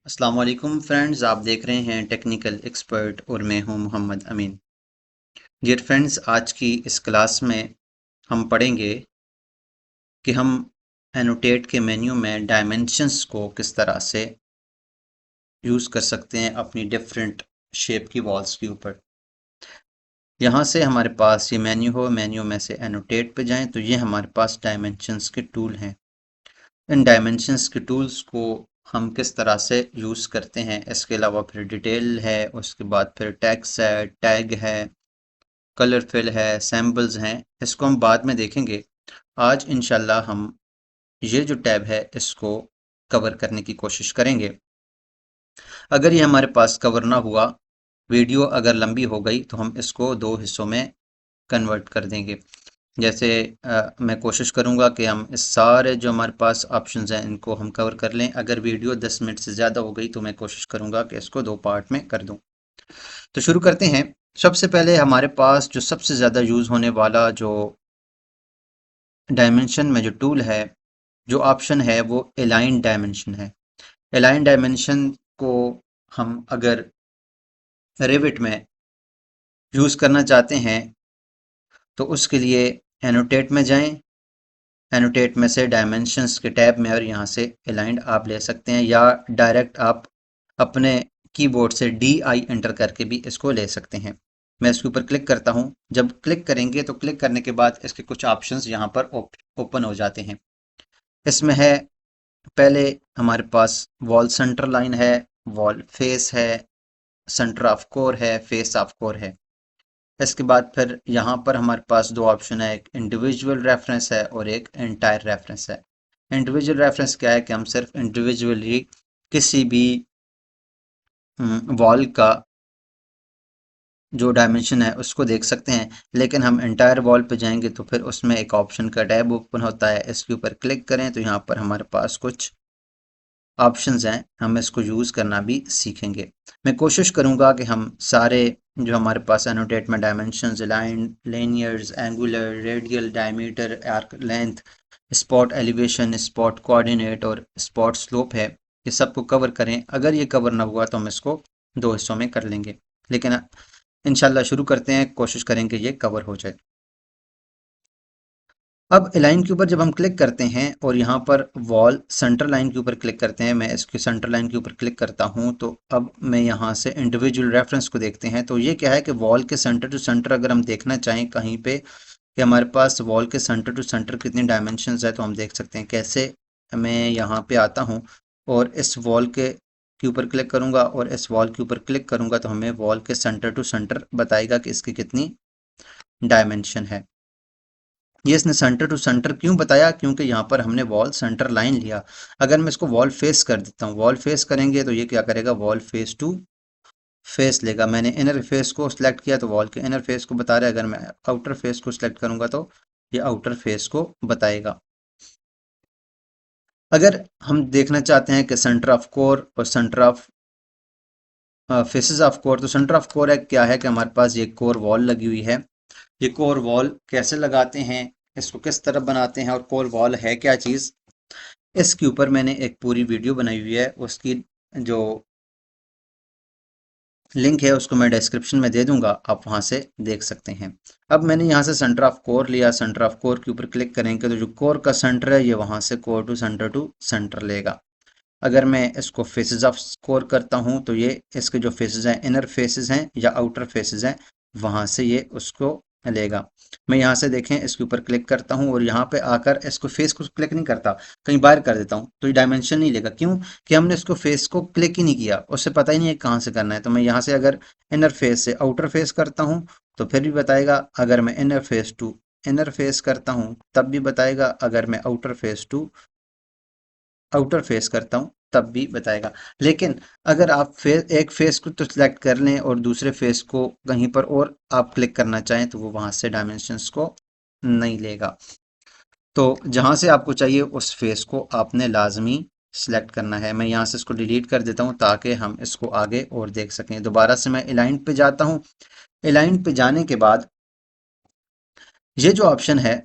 अस्सलाम वालेकुम फ्रेंड्स, आप देख रहे हैं टेक्निकल एक्सपर्ट और मैं हूं मोहम्मद अमीन। डियर फ्रेंड्स, आज की इस क्लास में हम पढ़ेंगे कि हम एनोटेट के मेन्यू में डायमेंशंस को किस तरह से यूज़ कर सकते हैं अपनी डिफरेंट शेप की वॉल्स के ऊपर। यहाँ से हमारे पास ये मेन्यू हो, मेन्यू में से एनोटेट पे जाएं तो ये हमारे पास डायमेंशंस के टूल हैं। इन डायमेंशंस के टूल्स को हम किस तरह से यूज़ करते हैं, इसके अलावा फिर डिटेल है, उसके बाद फिर टेक्स्ट है, टैग है, कलर फिल है, सैम्पल्स हैं, इसको हम बाद में देखेंगे। आज इंशाल्लाह हम ये जो टैब है इसको कवर करने की कोशिश करेंगे। अगर ये हमारे पास कवर ना हुआ, वीडियो अगर लंबी हो गई तो हम इसको दो हिस्सों में कन्वर्ट कर देंगे। जैसे मैं कोशिश करूंगा कि हम इस सारे जो हमारे पास ऑप्शंस हैं इनको हम कवर कर लें। अगर वीडियो 10 मिनट से ज़्यादा हो गई तो मैं कोशिश करूंगा कि इसको दो पार्ट में कर दूं। तो शुरू करते हैं। सबसे पहले हमारे पास जो सबसे ज़्यादा यूज़ होने वाला जो डायमेंशन में जो टूल है, जो ऑप्शन है, वो अलाइन डायमेंशन है। अलाइन डायमेंशन को हम अगर रिविट में यूज़ करना चाहते हैं तो उसके लिए एनोटेट में जाएं। एनोटेट में से डायमेंशंस के टैब में और यहाँ से अलाइंड आप ले सकते हैं, या डायरेक्ट आप अपने कीबोर्ड से DI एंटर करके भी इसको ले सकते हैं। मैं इसके ऊपर क्लिक करता हूँ। जब क्लिक करेंगे तो क्लिक करने के बाद इसके कुछ ऑप्शंस यहाँ पर ओपन हो जाते हैं। इसमें है, पहले हमारे पास वॉल सेंटर लाइन है, वॉल फेस है, सेंटर ऑफ कोर है, फेस ऑफ कोर है। इसके बाद फिर यहाँ पर हमारे पास दो ऑप्शन है, एक इंडिविजुअल रेफरेंस है और एक एंटायर रेफरेंस है। इंडिविजुअल रेफरेंस क्या है कि हम सिर्फ इंडिविजुअली किसी भी वॉल का जो डायमेंशन है उसको देख सकते हैं, लेकिन हम एंटायर वॉल पे जाएंगे तो फिर उसमें एक ऑप्शन का टैब ओपन होता है। इसके ऊपर क्लिक करें तो यहाँ पर हमारे पास कुछ ऑप्शंस हैं, हम इसको यूज़ करना भी सीखेंगे। मैं कोशिश करूँगा कि हम सारे जो हमारे पास एनोटेट में dimensions, line, linears, angular, radial, diameter, arc length, spot elevation, spot coordinate और स्पॉट स्लोप है, ये सबको कवर करें। अगर ये कवर ना हुआ तो हम इसको दो हिस्सों में कर लेंगे, लेकिन इंशाल्लाह शुरू करते हैं, कोशिश करेंगे ये कवर हो जाए। अब लाइन के ऊपर जब हम क्लिक करते हैं और यहाँ पर वॉल सेंटर लाइन के ऊपर क्लिक करते हैं, मैं इसके सेंटर लाइन के ऊपर क्लिक करता हूँ तो अब मैं यहाँ से इंडिविजुअल रेफरेंस को देखते हैं। तो ये क्या है कि वॉल के सेंटर टू सेंटर अगर हम देखना चाहें कहीं पे कि हमारे पास वॉल के सेंटर टू सेंटर कितनी डायमेंशंस है तो हम देख सकते हैं। कैसे? मैं यहाँ पे आता हूँ और इस वॉल के ऊपर क्लिक करूँगा और इस वॉल के ऊपर क्लिक करूँगा तो हमें वॉल के सेंटर टू सेंटर बताएगा कि इसकी कितनी डायमेंशन है। ये इसने सेंटर टू सेंटर क्यों बताया? क्योंकि यहाँ पर हमने वॉल सेंटर लाइन लिया। अगर मैं इसको वॉल फेस कर देता हूँ, वॉल फेस करेंगे तो ये क्या करेगा? वॉल फेस टू फेस लेगा। मैंने इनर फेस को सिलेक्ट किया तो वॉल के इनर फेस को बता रहा है। अगर मैं आउटर फेस को सिलेक्ट करूंगा तो ये आउटर फेस को बताएगा। अगर हम देखना चाहते हैं कि सेंटर ऑफ कोर और centre of faces of core, तो सेंटर ऑफ कोर है क्या है कि हमारे पास ये कोर वॉल लगी हुई है। ये कोर वॉल कैसे लगाते हैं, इसको किस तरह बनाते हैं और कोर वॉल है क्या चीज़, इसके ऊपर मैंने एक पूरी वीडियो बनाई हुई है। उसकी जो लिंक है उसको मैं डिस्क्रिप्शन में दे दूंगा, आप वहां से देख सकते हैं। अब मैंने यहाँ से सेंटर ऑफ कोर लिया। सेंटर ऑफ कोर के ऊपर क्लिक करेंगे तो जो कोर का सेंटर है ये वहां से कोर टू सेंटर लेगा। अगर मैं इसको फेसेस ऑफ कोर करता हूँ तो ये इसके जो फेसेस हैं, इनर फेसेस हैं या आउटर फेसेस हैं, वहां से ये उसको लेगा। मैं यहाँ से देखें इसके ऊपर क्लिक करता हूँ और यहाँ पे आकर इसको फेस को क्लिक नहीं करता, कहीं बाहर कर देता हूँ तो ये डायमेंशन नहीं लेगा। क्यों? कि हमने इसको फेस को क्लिक ही नहीं किया, उससे पता ही नहीं है कहाँ से करना है। तो मैं यहाँ से अगर इनर फेस से आउटर फेस करता हूँ तो फिर भी बताएगा। अगर मैं inner face to inner face करता हूँ तब भी बताएगा। अगर मैं outer face to outer face करता हूँ तब भी बताएगा। लेकिन अगर आप एक फेस को तो सिलेक्ट कर लें और दूसरे फेस को कहीं पर और आप क्लिक करना चाहें तो वो वहां से डायमेंशंस को नहीं लेगा। तो जहां से आपको चाहिए उस फेस को आपने लाजमी सिलेक्ट करना है। मैं यहाँ से इसको डिलीट कर देता हूँ ताकि हम इसको आगे और देख सकें। दोबारा से मैं अलाइन पे जाता हूँ। अलाइन पे जाने के बाद ये जो ऑप्शन है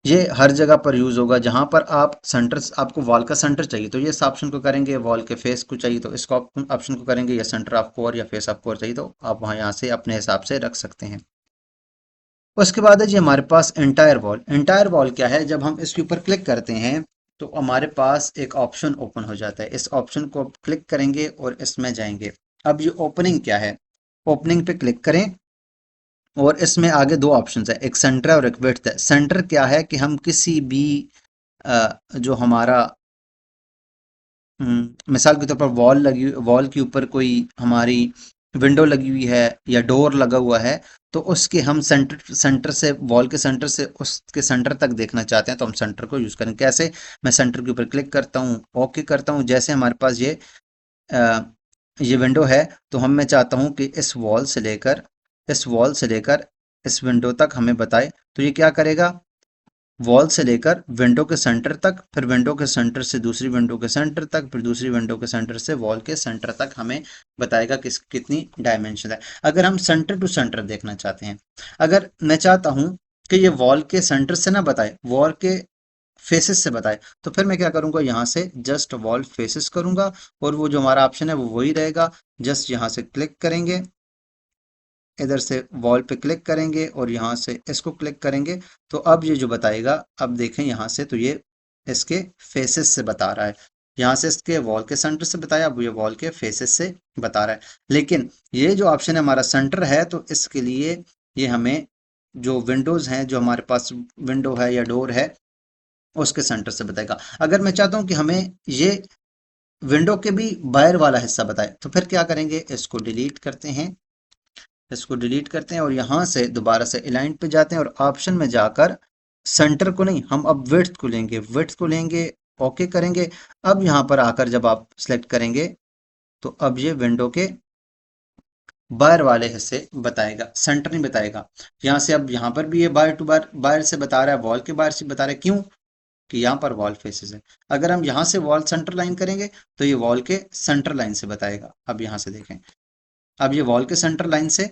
ये हर जगह पर यूज़ होगा जहाँ पर आप सेंटर, आपको वॉल का सेंटर चाहिए तो ये इस ऑप्शन को करेंगे, वॉल के फेस को चाहिए तो इसको ऑप्शन को करेंगे, या सेंटर ऑफ कोर या फेस ऑफ कोर चाहिए तो आप वहाँ यहाँ से अपने हिसाब से रख सकते हैं। उसके बाद है जी हमारे पास एंटायर वॉल। एंटायर वॉल क्या है, जब हम इसके ऊपर क्लिक करते हैं तो हमारे पास एक ऑप्शन ओपन हो जाता है। इस ऑप्शन को क्लिक करेंगे और इसमें जाएंगे। अब ये ओपनिंग क्या है, ओपनिंग पे क्लिक करें और इसमें आगे दो ऑप्शन है, एक सेंटर है और एक विड्थ है। सेंटर क्या है कि हम किसी भी जो हमारा मिसाल के तौर पर वॉल के ऊपर कोई हमारी विंडो लगी हुई है या डोर लगा हुआ है, तो उसके हम सेंटर से, वॉल के सेंटर से उसके सेंटर तक देखना चाहते हैं तो हम सेंटर को यूज करें। कैसे, मैं सेंटर के ऊपर क्लिक करता हूँ, ओके करता हूँ। जैसे हमारे पास अ, ये विंडो है तो मैं चाहता हूँ कि इस वॉल से लेकर इस विंडो तक हमें बताए, तो ये क्या करेगा, वॉल से लेकर विंडो के सेंटर तक, फिर विंडो के सेंटर से दूसरी विंडो के सेंटर तक, फिर दूसरी विंडो के सेंटर से वॉल के सेंटर तक हमें बताएगा कितनी डायमेंशन है। अगर हम सेंटर टू सेंटर देखना चाहते हैं, अगर मैं चाहता हूं कि ये वॉल के सेंटर से ना बताए, वॉल के फेसेस से बताए, तो फिर मैं क्या करूंगा, यहाँ से जस्ट वॉल फेसेस करूंगा और वो जो हमारा ऑप्शन है वो वही रहेगा। जस्ट यहाँ से क्लिक करेंगे, इधर से वॉल पे क्लिक करेंगे और यहाँ से इसको क्लिक करेंगे, तो अब ये जो बताएगा, अब देखें यहाँ से तो ये इसके फेसेस से बता रहा है। यहाँ से इसके वॉल के सेंटर से बताया, अब ये वॉल के फेसेस से बता रहा है। लेकिन ये जो ऑप्शन है हमारा सेंटर है, तो इसके लिए ये हमें जो विंडोज हैं, जो हमारे पास विंडो है या डोर है, उसके सेंटर से बताएगा। अगर मैं चाहता हूँ कि हमें ये विंडो के भी बाहर वाला हिस्सा बताए, तो फिर क्या करेंगे, इसको डिलीट करते हैं, और यहां से दोबारा से अलाइन पे जाते हैं और ऑप्शन में जाकर सेंटर को नहीं, हम अब विड्थ को लेंगे, ओके करेंगे। अब यहां पर आकर जब आप सिलेक्ट करेंगे तो अब ये विंडो के बाहर वाले हिस्से बताएगा, सेंटर नहीं बताएगा। यहाँ से अब यहाँ पर भी ये बाहर टू बाहर, बाहर से बता रहा है, वॉल के बाहर से बता रहा है। क्यों कि यहाँ पर वॉल फेसेस है। अगर हम यहाँ से वॉल सेंटर लाइन करेंगे तो ये वॉल के सेंटर लाइन से बताएगा। अब यहाँ से देखें, अब ये वॉल के सेंटर लाइन से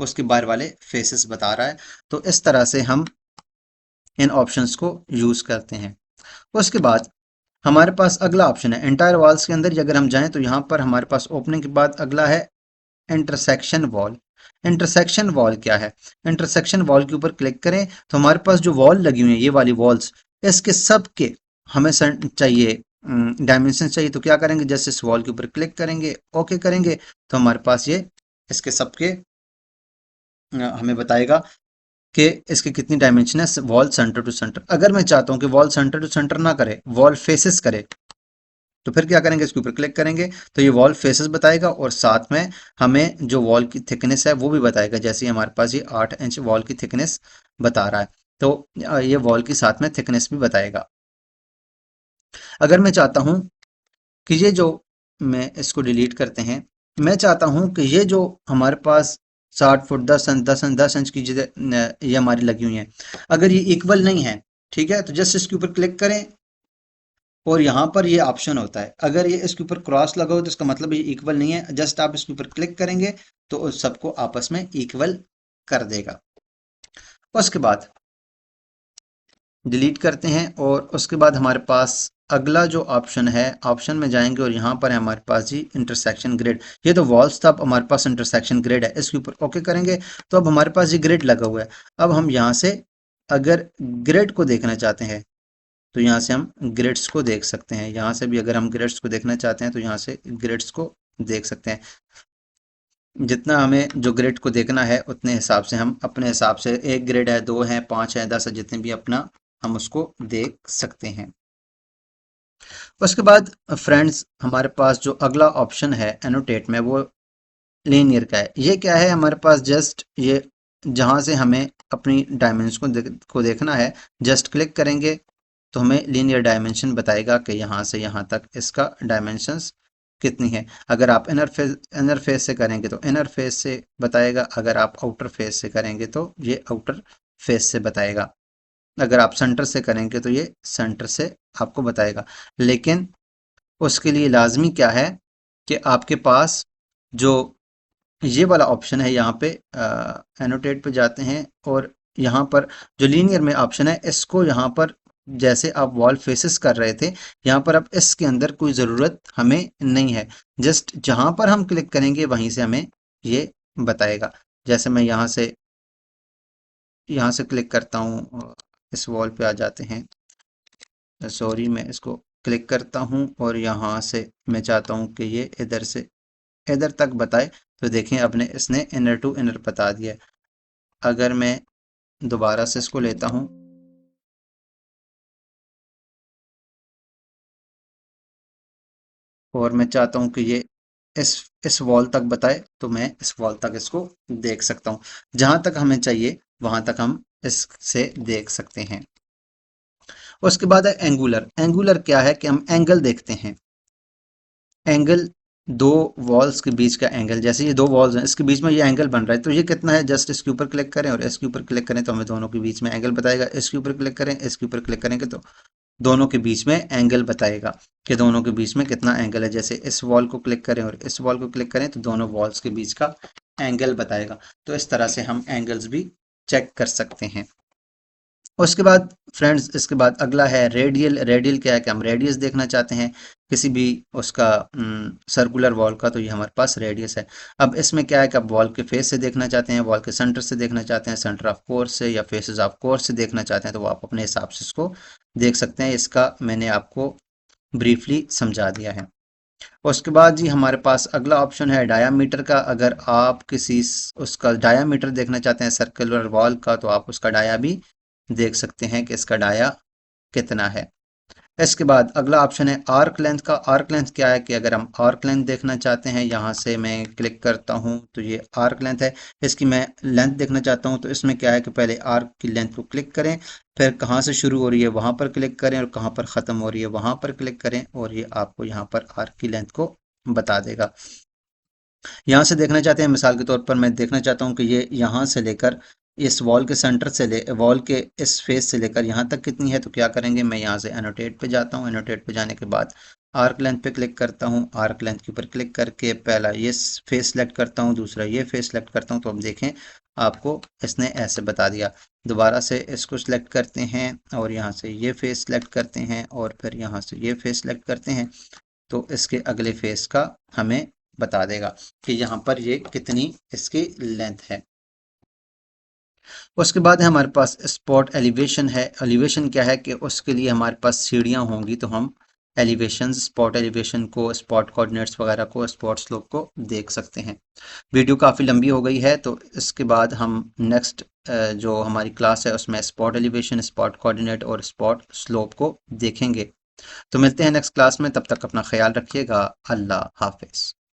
उसके बाहर वाले फेसेस बता रहा है। तो इस तरह से हम इन ऑप्शंस को यूज करते हैं। उसके बाद हमारे पास अगला ऑप्शन है एंटायर वॉल्स के अंदर अगर हम जाएं तो यहाँ पर हमारे पास ओपनिंग के बाद अगला है इंटरसेक्शन वॉल। इंटरसेक्शन वॉल क्या है, इंटरसेक्शन वॉल के ऊपर क्लिक करें तो हमारे पास जो वॉल लगी हुई है, ये वाली वॉल्स, इसके सब के हमें चाहिए डायमेंशन चाहिए। तो क्या करेंगे, जैसे इस वॉल के ऊपर क्लिक करेंगे, ओके करेंगे, तो हमारे पास ये इसके सबके हमें बताएगा कि इसकी कितनी डायमेंशन है वॉल सेंटर टू सेंटर। अगर मैं चाहता हूं कि वॉल सेंटर टू सेंटर ना करे, वॉल फेसेस करे, तो फिर क्या करेंगे, इसके ऊपर क्लिक करेंगे तो ये वॉल फेसेस बताएगा और साथ में हमें जो वॉल की थिकनेस है वो भी बताएगा। जैसे हमारे पास ये 8 इंच वॉल की थिकनेस बता रहा है, तो ये वॉल की साथ में थिकनेस भी बताएगा। अगर मैं चाहता हूं कि ये जो, मैं इसको डिलीट करते हैं, मैं चाहता हूं कि ये जो हमारे पास 60 फुट 10 इंच की ये हमारी लगी हुई है, अगर ये इक्वल नहीं है, ठीक है, तो जस्ट इसके ऊपर क्लिक करें और यहाँ पर ये ऑप्शन होता है, अगर ये इसके ऊपर क्रॉस लगा हो तो इसका मतलब ये इक्वल नहीं है। जस्ट आप इसके ऊपर क्लिक करेंगे तो उस सबको आपस में इक्वल कर देगा। उसके बाद डिलीट करते हैं और उसके बाद हमारे पास अगला जो ऑप्शन है, ऑप्शन में जाएंगे और यहाँ पर है हमारे पास जी इंटरसेक्शन ग्रिड। ये तो वॉल्स था, अब हमारे पास इंटरसेक्शन ग्रिड है, इसके ऊपर ओके करेंगे तो अब हमारे पास ये ग्रिड लगा हुआ है। अब हम यहाँ से अगर ग्रिड को देखना चाहते हैं तो यहाँ से हम ग्रिड्स को देख सकते हैं। यहाँ से भी अगर हम ग्रिड्स को देखना चाहते हैं तो यहाँ से ग्रिड्स को देख सकते हैं। जितना हमें जो ग्रिड को देखना है उतने हिसाब से हम अपने हिसाब से, एक ग्रिड है, दो है, पांच है, 10 है, जितने भी अपना हम उसको देख सकते हैं। उसके बाद फ्रेंड्स हमारे पास जो अगला ऑप्शन है एनोटेट में, वो लीनियर का है। ये क्या है, हमारे पास जस्ट ये जहाँ से हमें अपनी डायमेंशन को देखना है, जस्ट क्लिक करेंगे तो हमें लीनियर डायमेंशन बताएगा कि यहाँ से यहाँ तक इसका डायमेंशंस कितनी है। अगर आप इनर फेस से करेंगे तो इनर फेस से बताएगा, अगर आप आउटर फेस से करेंगे तो ये आउटर फेस से बताएगा, अगर आप सेंटर से करेंगे तो ये सेंटर से आपको बताएगा। लेकिन उसके लिए लाजमी क्या है कि आपके पास जो ये वाला ऑप्शन है, यहाँ पे एनोटेट पे जाते हैं और यहाँ पर जो लीनियर में ऑप्शन है इसको यहाँ पर जैसे आप वॉल फेसेस कर रहे थे, यहाँ पर अब इसके अंदर कोई ज़रूरत हमें नहीं है। जस्ट जहाँ पर हम क्लिक करेंगे वहीं से हमें ये बताएगा। जैसे मैं यहाँ से क्लिक करता हूँ, इस वॉल पे आ जाते हैं, सॉरी मैं इसको क्लिक करता हूँ और यहाँ से मैं चाहता हूँ कि ये इधर से इधर तक बताए। तो देखें अपने इसने इनर टू इनर बता दिया है। अगर मैं दोबारा से इसको लेता हूँ और मैं चाहता हूँ कि ये इस वॉल तक बताए, तो मैं इस वॉल तक इसको देख सकता हूँ। जहां तक हमें चाहिए वहां तक हम इससे देख सकते हैं। उसके बाद है एंगुलर। एंगुलर क्या है कि हम एंगल देखते हैं। एंगल दो वॉल्स के बीच का एंगल, जैसे ये दो वॉल्स हैं इसके बीच में ये एंगल बन रहा है, तो ये कितना है, जस्ट इसके ऊपर क्लिक करें और इसके ऊपर क्लिक करें तो हमें दोनों के बीच में एंगल बताएगा। इसके ऊपर क्लिक करें, इसके ऊपर क्लिक करेंगे तो दोनों के बीच में एंगल बताएगा कि दोनों के बीच में कितना एंगल है। जैसे इस वॉल को क्लिक करें और इस वॉल को क्लिक करें तो दोनों वॉल्स के बीच का एंगल बताएगा। तो इस तरह से हम एंगल्स भी चेक कर सकते हैं। उसके बाद फ्रेंड्स, इसके बाद अगला है रेडियल। रेडियल क्या है कि हम रेडियस देखना चाहते हैं किसी भी उसका सर्कुलर वॉल का, तो ये हमारे पास रेडियस है। अब इसमें क्या है कि आप वॉल के फेस से देखना चाहते हैं, वॉल के सेंटर से देखना चाहते हैं, सेंटर ऑफ कोर्स से या फेसेस ऑफ कोर्स से देखना चाहते हैं, तो वो आप अपने हिसाब से इसको देख सकते हैं। इसका मैंने आपको ब्रीफली समझा दिया है। उसके बाद जी हमारे पास अगला ऑप्शन है डायामीटर का। अगर आप उसका डायामीटर देखना चाहते हैं सर्कुलर वॉल का, तो आप उसका डाया भी देख सकते हैं कि इसका डाया कितना है। इसके बाद अगला ऑप्शन है आर्क लेंथ का। आर्क लेंथ क्या है कि अगर हम आर्क लेंथ देखना चाहते हैं, यहाँ से मैं क्लिक करता हूँ तो ये आर्क लेंथ है, इसकी मैं लेंथ देखना चाहता हूँ। तो इसमें क्या है कि पहले आर्क की लेंथ को क्लिक करें, फिर कहाँ से शुरू हो रही है वहाँ पर क्लिक करें और कहाँ पर ख़त्म हो रही है वहाँ पर क्लिक करें, और ये आपको यहाँ पर आर्क की लेंथ को बता देगा। यहाँ से देखना चाहते हैं, मिसाल के तौर पर मैं देखना चाहता हूँ कि ये यहाँ से लेकर इस वॉल के सेंटर से वॉल के इस फेस से लेकर यहाँ तक कितनी है। तो क्या करेंगे, मैं यहाँ से एनोटेट पे जाता हूँ। एनोटेट पे जाने के बाद आर्क लेंथ पे क्लिक करता हूँ। आर्क लेंथ के ऊपर क्लिक करके पहला ये फेस सेलेक्ट करता हूँ, दूसरा ये फेस सेलेक्ट करता हूँ। तो अब देखें आपको इसने ऐसे बता दिया। दोबारा से इसको सिलेक्ट करते हैं और यहाँ से ये फेस सेलेक्ट करते हैं और फिर यहाँ से ये फेस सेलेक्ट करते हैं, तो इसके अगले फेस का हमें बता देगा कि यहाँ पर ये कितनी इसकी लेंथ है। उसके बाद है हमारे पास स्पॉट एलिवेशन है। एलिवेशन क्या है कि उसके लिए हमारे पास सीढ़ियाँ होंगी, तो हम एलिवेशन, स्पॉट एलिवेशन को, स्पॉट कोऑर्डिनेट्स वगैरह को, स्पॉट स्लोप को देख सकते हैं। वीडियो काफ़ी लंबी हो गई है, तो इसके बाद हम नेक्स्ट जो हमारी क्लास है उसमें स्पॉट एलिवेशन, स्पॉट कोऑर्डिनेट और स्पॉट स्लोप को देखेंगे। तो मिलते हैं नेक्स्ट क्लास में, तब तक अपना ख्याल रखिएगा। अल्लाह हाफिज़।